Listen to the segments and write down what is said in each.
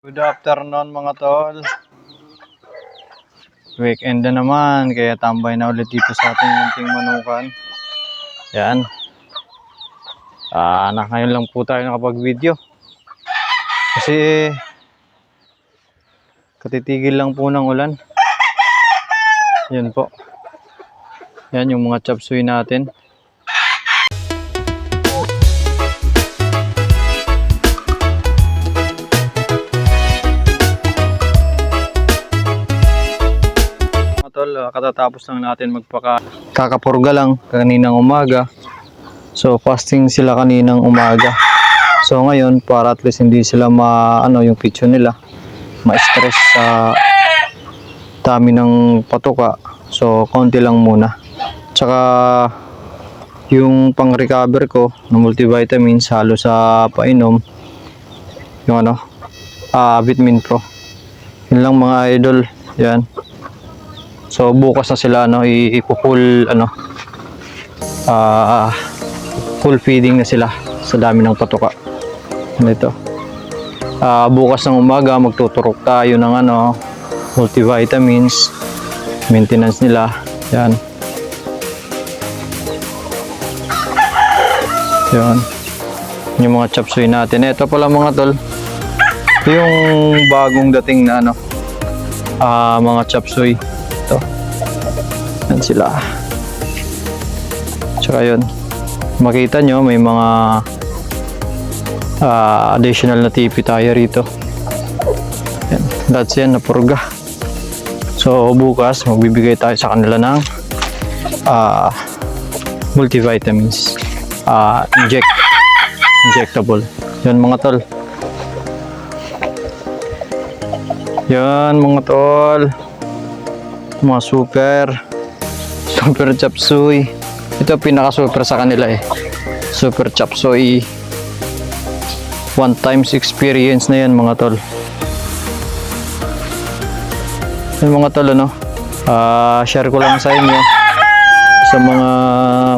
Good afternoon mga tol. Weekend na naman, kaya tambay na ulit dito sa ating munting manukan. Yan. Ngayon lang po tayo nakapag-video. Kasi katitigil lang po ng ulan. Yan po. Yan yung mga chop suey natin. Katatapos lang natin kakapurga lang kaninang umaga. So fasting sila kaninang umaga. So ngayon para at least hindi sila yung kitchen nila ma-stress sa dami ng patuka. So konti lang muna. Tsaka yung pang-recover ko ng multivitamins halo sa painom yung Vitamin Pro. Yun lang mga idol. Yan. So bukas na sila ipo-full full feeding na sila sa dami ng patuka. Ito. Bukas ng umaga magtuturok tayo ng multivitamins, maintenance nila. Yan. Yan. Yung mga chop suey natin. Ito pala mga tol. Yung bagong dating na mga chop suey. Yan sila. Tsaka yun, makita nyo may mga additional na tipi tayo rito. Yan. That's yan, napurga. So bukas magbibigay tayo sa kanila ng multivitamins, injectable. Yan mga tol. Yan mga tol, mga super chop suey. Ito pinaka super sa kanila super chop suey. One times experience na yan mga tol. Yung mga tol share ko lang sa inyo sa mga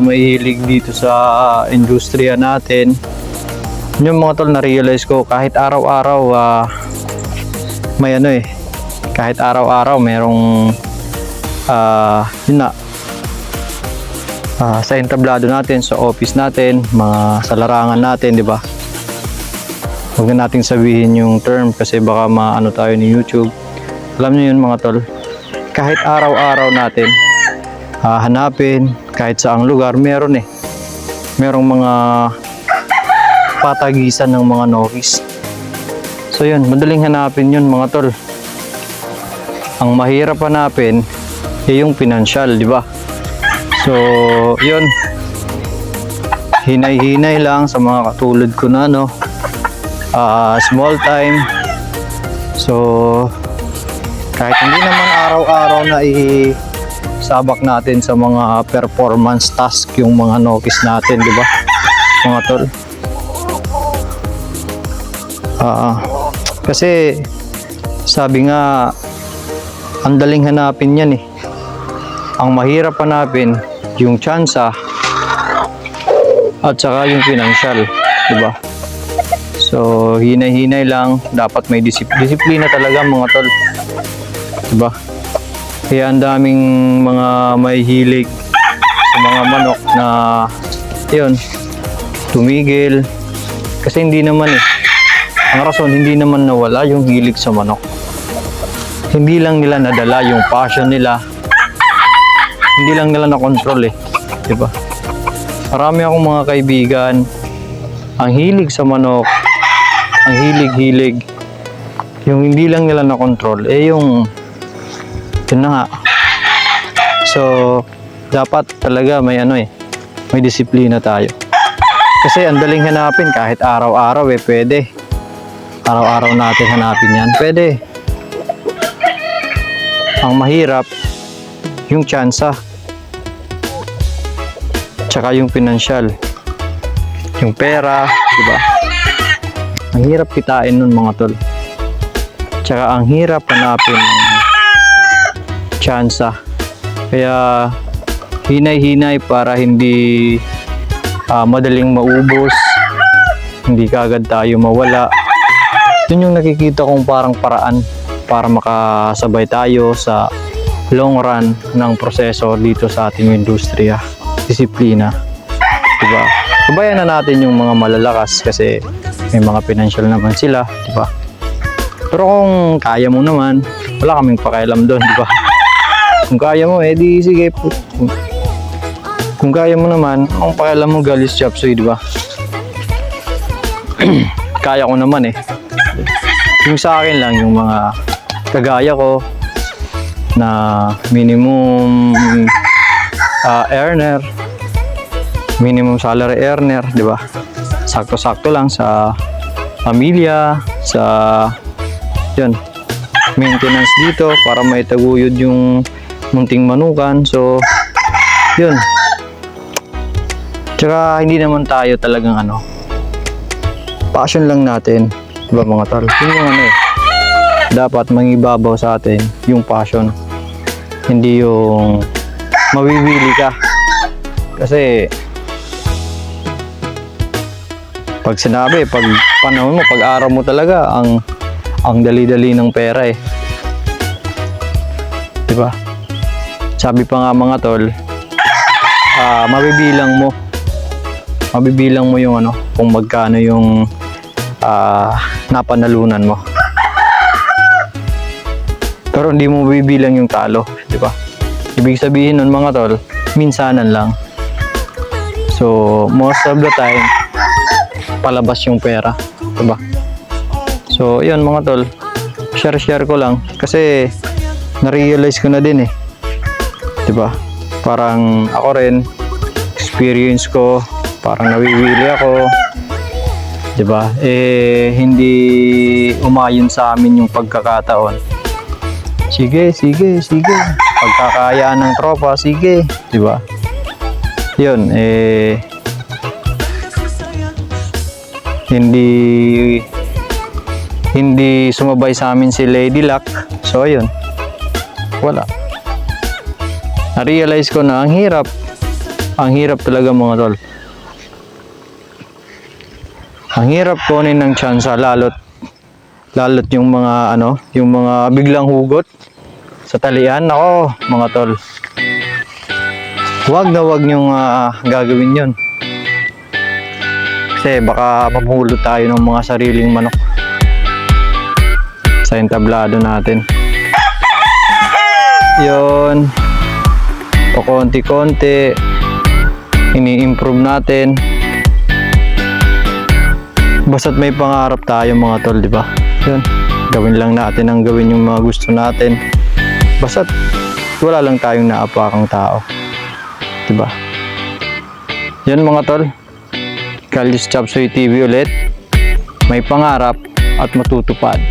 mahilig dito sa industriya natin. Yung mga tol na-realize ko kahit araw-araw may kahit araw-araw merong sa entablado natin, sa office natin, mga sa larangan natin, di ba? Huwag na nating sabihin yung term kasi baka tayo ni YouTube. Alam niyo yun mga tol. Kahit araw-araw natin hanapin, kahit saang lugar, merong mga patagisan ng mga novice. So yun, madaling hanapin yun mga tol. Ang mahirap hanapin yung financial, di ba? So, yun. Hinay-hinay lang sa mga katulad ko na small time. So, kahit hindi naman araw-araw na isabak natin sa mga performance task yung mga novice natin, di ba? Mga tol. Kasi sabi nga ang daling hanapin yan Ang mahirap hanapin yung tsansa at saka yung financial, di ba? So hinay-hinay lang, dapat may disiplina talaga mga tol, di ba? Kaya ang daming mga mahihilig sa mga manok na yun, tumigil kasi hindi naman ang rason hindi naman nawala yung hilig sa manok. Hindi lang nila nadala yung passion nila. Hindi lang nila na-control di ba? Marami akong mga kaibigan ang hilig sa manok, ang hilig-hilig. Yung hindi lang nila na-control yung yun na nga. So dapat talaga may may disiplina tayo. Kasi ang daling hanapin kahit araw-araw pwede. Araw-araw natin hanapin yan, pwede. Ang mahirap yung tsansa tsaka yung financial, yung pera, di ba? Ang hirap kitain nun mga tol. Tsaka ang hirap hanapin ng tsansa. Kaya hinay-hinay para hindi madaling maubos, hindi kaagad tayo mawala. Yun yung nakikita kong parang paraan para makasabay tayo sa long run ng proseso dito sa ating industriya. Disiplina. Diba? Sabayan na natin yung mga malalakas kasi may mga financial naman sila, diba? Pero kung kaya mo naman, wala kaming pakialam doon, diba? Kung kaya mo, di sige. Kung kaya mo naman, ang pakialam mo Galis Chop Suey, diba? Kaya ko naman eh. Yung sa akin lang, yung mga kagaya ko na minimum earner, minimum salary earner, di ba? Sakto-sakto lang sa pamilya, sa yun, maintenance dito para maitaguyod yung munting manukan. So, yun. Tsaka hindi naman tayo talagang passion lang natin, di ba mga tol? Yun yung dapat mangibabaw sa atin yung passion, hindi yung mawibili ka. Kasi pag sinabi, pag panahon mo, pag araw mo talaga, ang dali-dali ng pera eh. Diba? Sabi pa nga mga tol, mabibilang mo yung kung magkano yung napanalunan mo. Pero hindi mo bibilang yung talo, di ba? Ibig sabihin nun mga tol, minsanan lang. So, most of the time, palabas yung pera, di ba? So, yun mga tol, share ko lang kasi na-realize ko na din eh. Di ba? Parang ako rin, experience ko, parang nawiwili ako. Di ba? Hindi umayon sa amin yung pagkakataon. Sige. Pagkakayaan ng tropa, sige. Diba? Yun, hindi sumabay sa amin si Lady Luck. So, ayun. Wala. Na-realize ko na ang hirap. Ang hirap talaga mga tol. Ang hirap kunin ng tsansa lalo't yung mga yung mga biglang hugot sa talian. Ako mga tol, wag niyong gagawin yun kasi baka mapulot tayo ng mga sariling manok sa entablado natin. Yun, pakonti-konti ini-improve natin basta't may pangarap tayo mga tol, di ba? Yun, gawin lang natin ang gawin yung mga gusto natin. Basta't wala lang tayong naapakang tao. Diba? Yun mga tol. Galis Chop Suey TV ulit. May pangarap at matutupad.